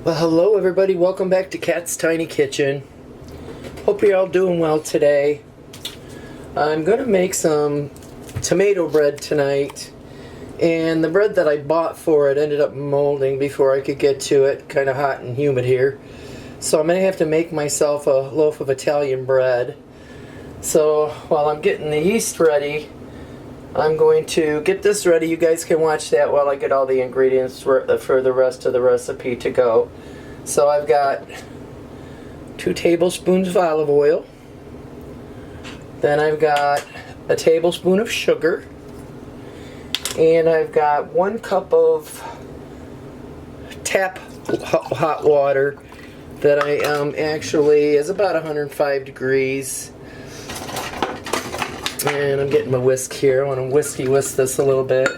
Well, hello everybody. Welcome back to Kat's Tiny Kitchen. Hope you're all doing well today. I'm going to make some tomato bread tonight. And the bread that I bought for it ended up molding before I could get to it. Kind of hot and humid here. So I'm going to have to make myself a loaf of Italian bread. So while I'm getting the yeast ready, I'm going to get this ready. You guys can watch that while I get all the ingredients for the rest of the recipe to go. So I've got 2 tablespoons of olive oil. Then I've got a tablespoon of sugar. And I've got 1 cup of tap hot water that I actually is about 105 degrees. And I'm getting my whisk here. I want to whisk this a little bit.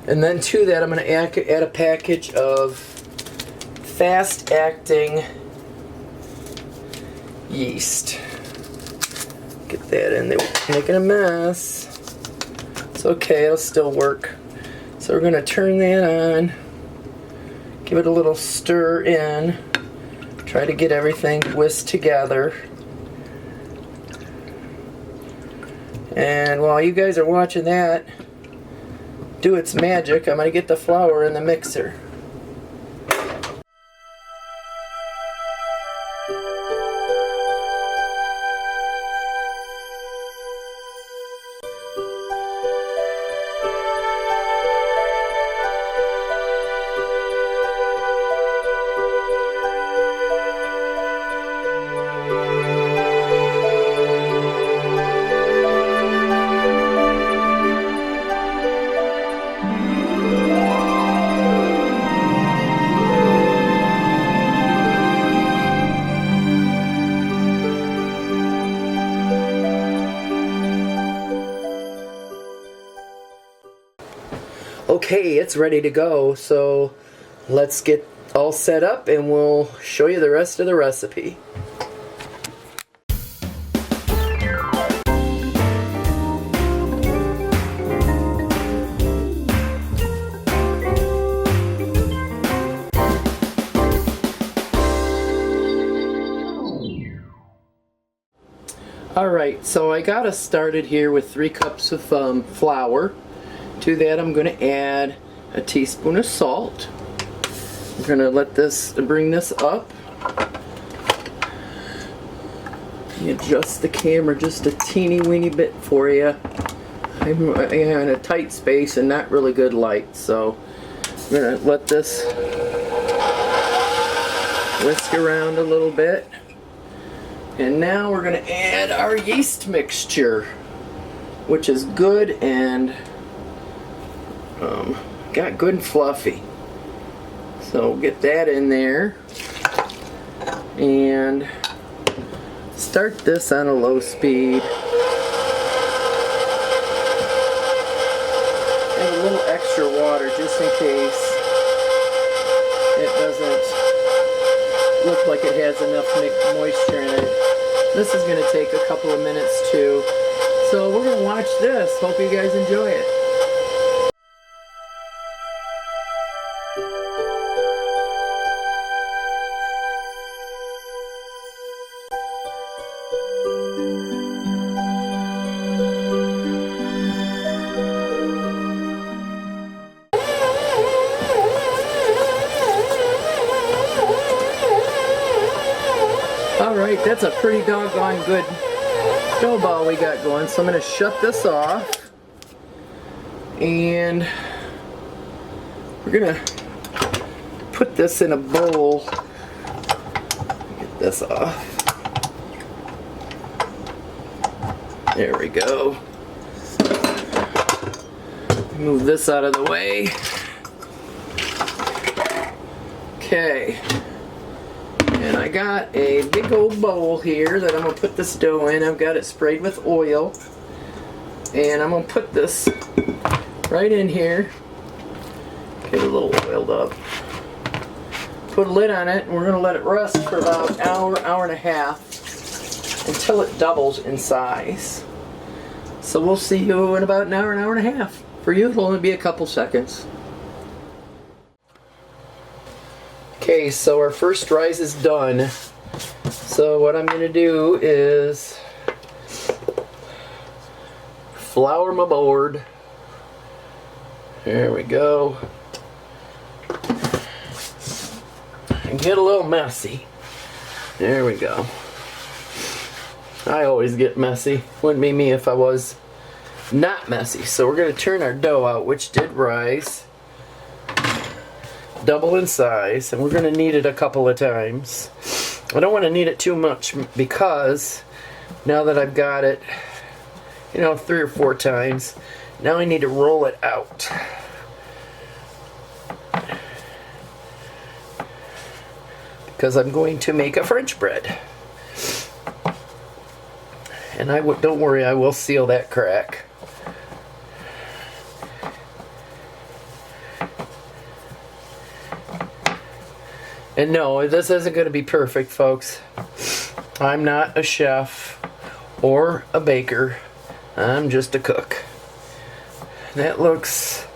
And then to that I'm going to add a package of fast-acting yeast. Get that in there. Making a mess. It's okay, it'll still work. So we're going to turn that on. Give it a little stir in. Try to get everything whisked together. And while you guys are watching that do its magic, I'm going to get the flour in the mixer. Okay, it's ready to go, so let's get all set up and we'll show you the rest of the recipe. Alright, so I got us started here with 3 cups of flour. To that I'm going to add a teaspoon of salt. We're going to bring this up. Let me adjust the camera just a teeny weeny bit for you. I'm in a tight space and not really good light, so I'm going to let this whisk around a little bit. And now we're going to add our yeast mixture, which is good and got good and fluffy. So get that in there and start this on a low speed. Add a little extra water just in case it doesn't look like it has enough moisture in it. This is going to take a couple of minutes too. So we're going to watch this. Hope you guys enjoy it. Alright, that's a pretty doggone good dough ball we got going, so I'm going to shut this off and we're going to put this in a bowl. Get this off. There we go. Move this out of the way. Okay. And I got a big old bowl here that I'm going to put this dough in. I've got it sprayed with oil. And I'm going to put this right in here. Get a little oiled up. Put a lid on it and we're going to let it rest for about an hour, hour and a half until it doubles in size. So we'll see you in about an hour and a half. For you it'll only be a couple seconds. Okay, so our first rise is done. So what I'm going to do is flour my board. There we go. And get a little messy. There we go. I always get messy. Wouldn't be me if I was not messy. So we're going to turn our dough out, which did rise. Double in size, and we're going to knead it a couple of times. I don't want to knead it too much because now that I've got it, 3 or 4 times, now I need to roll it out. Because I'm going to make a French bread. And don't worry, I will seal that crack. And no, this isn't going to be perfect, folks. I'm not a chef or a baker. I'm just a cook. That looks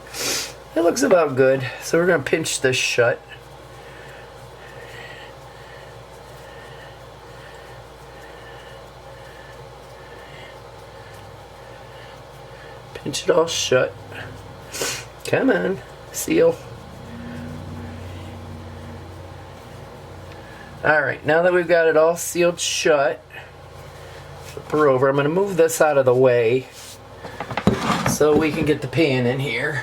about good. So we're going to pinch this shut. Pinch it all shut. Come on, seal. Alright, now that we've got it all sealed shut, flip her over. I'm going to move this out of the way so we can get the pan in here.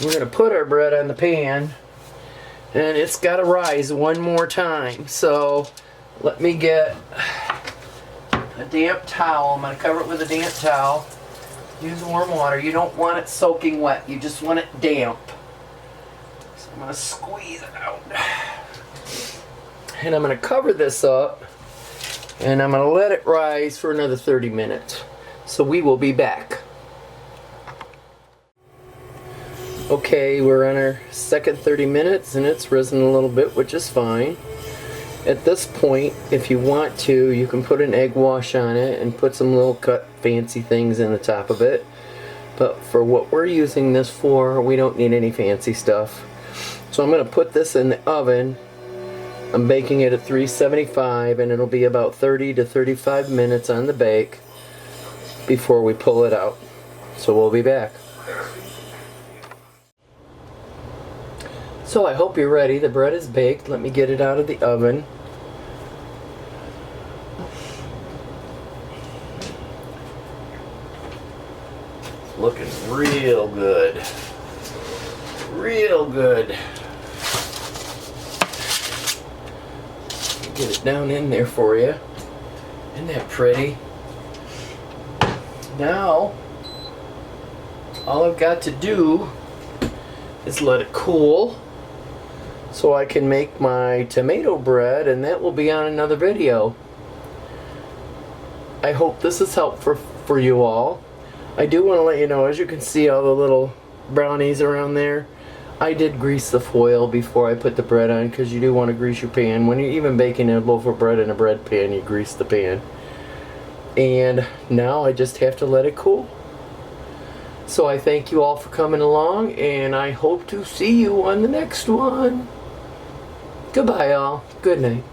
We're going to put our bread on the pan, and it's got to rise one more time. So let me get a damp towel. I'm going to cover it with a damp towel. Use warm water. You don't want it soaking wet. You just want it damp. I'm going to squeeze it out. And I'm going to cover this up. And I'm going to let it rise for another 30 minutes. So we will be back. Okay, we're on our second 30 minutes and it's risen a little bit, which is fine. At this point, if you want to, you can put an egg wash on it and put some little cut fancy things in the top of it. But for what we're using this for, we don't need any fancy stuff. So I'm going to put this in the oven. I'm baking it at 375 and it'll be about 30 to 35 minutes on the bake before we pull it out. So we'll be back. So I hope you're ready. The bread is baked. Let me get it out of the oven. Looking real good. Real good. Get it down in there for you. Isn't that pretty? Now, all I've got to do is let it cool so I can make my tomato bread, and that will be on another video. I hope this is helpful for you all. I do want to let you know, as you can see all the little brownies around there, I did grease the foil before I put the bread on, because you do want to grease your pan. When you're even baking a loaf of bread in a bread pan, you grease the pan. And now I just have to let it cool. So I thank you all for coming along, and I hope to see you on the next one. Goodbye, all. Good night.